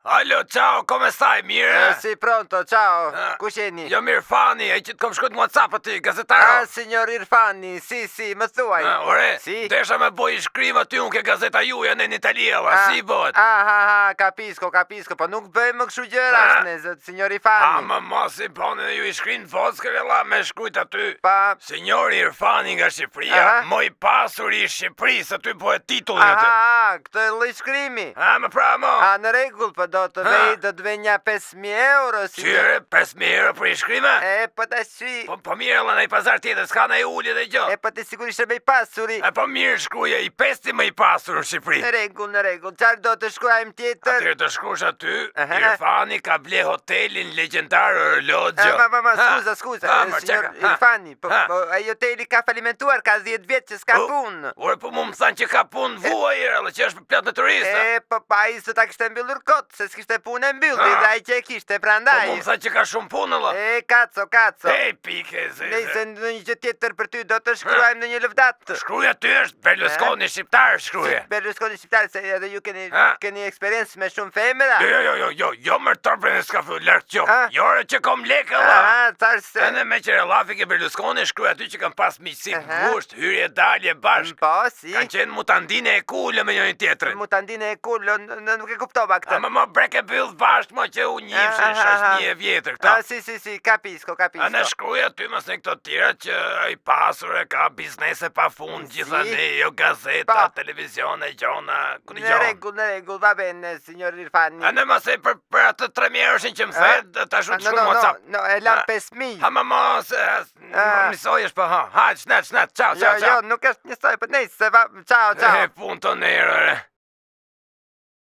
Allo, ciao, come stai, mirë? Sì, pronto, ciao. Kush jeni? Jo Irfani, ai që të kom shkruajt në WhatsApp aty, gazetaro. Signor Irfani, sì, më thuaj. Ore, Sì. desha me boj shkrim aty unë ke gazeta juja në Italia, si bot? Capisco, po nuk bëjmë më kështu gjërash ne, zot, signor Irfani. Më mos i bani ju i shkrin voskëve la me shkujt aty. Pa. Signor Irfani nga Shqipëria, më i pasur i Shqipërisë, aty po e titullin aty. Këtë e lloj shkrimi. Më pra mo. Në rregull, po do të vej një 5.000 euro. Qyre, 5.000 euro për i shkrime? Po tash. Po mirë, la në i pazar tjetër, s'ka në i ullje dhe gjë. Po të sigurisht e me i pasuri. Po mirë shkruja, i pesti më i pasur në Shqipëri. Në rregull, qarë do të shkruajmë tjetër? Atyre të shkrush aty, Irfani ka ble hotelin legjendar orologjo. Skuza, signor Irfani, po ai hoteli ka falimentuar, ka 10 vjet që s'ka punë. Ore, po mu më thanë që ka punë vua i që është plot në turista. Po ai s'ta kishte mbyllur kot, se s'kishte punë e mbylli, dhe ai që e kishte prandaj. Po mu më thanë që ka shumë punë, la. Kaco. Pike, Nëse në një gjë tjetër për ty, do të shkruajmë në një lëvdat. Shkruja ty është Berlusconi shqiptar, shkruja. Berlusconi shqiptar, se edhe ju keni eksperiencë me shumë femra. Jo, më tërpër në s'ka fëllë, lërë qo. Jore që kom lekë, la. Edhe me që relafik e Berlusconi shkruja ty që kam pas miqësi gusht, hyrje dalje bashk. Po, si. Kanë qenë mutandine e kullë me njërin tjetër. Mutandine e kullë, nuk e kuptova këtë. Më brek e bëllë bashk, më që u njifshin shashni e vjetër, këta. Si, kapisko. Në shkruja ty mësë në këto tjera që i pasur e ka biznese pa fund, gjithani, jo gazeta, televizione, gjona, kuni gjona. Në rregull, va bene, signor Irfani. Në mëse për atë 3.000 euroshin që më the, ta shumë të shkru në WhatsApp. No, e lam 5.000. Më mos, njësoj është për ha, hajtë, shnet, ciao. Jo, nuk është njësoj, për nejtë, ciao. Punto nero,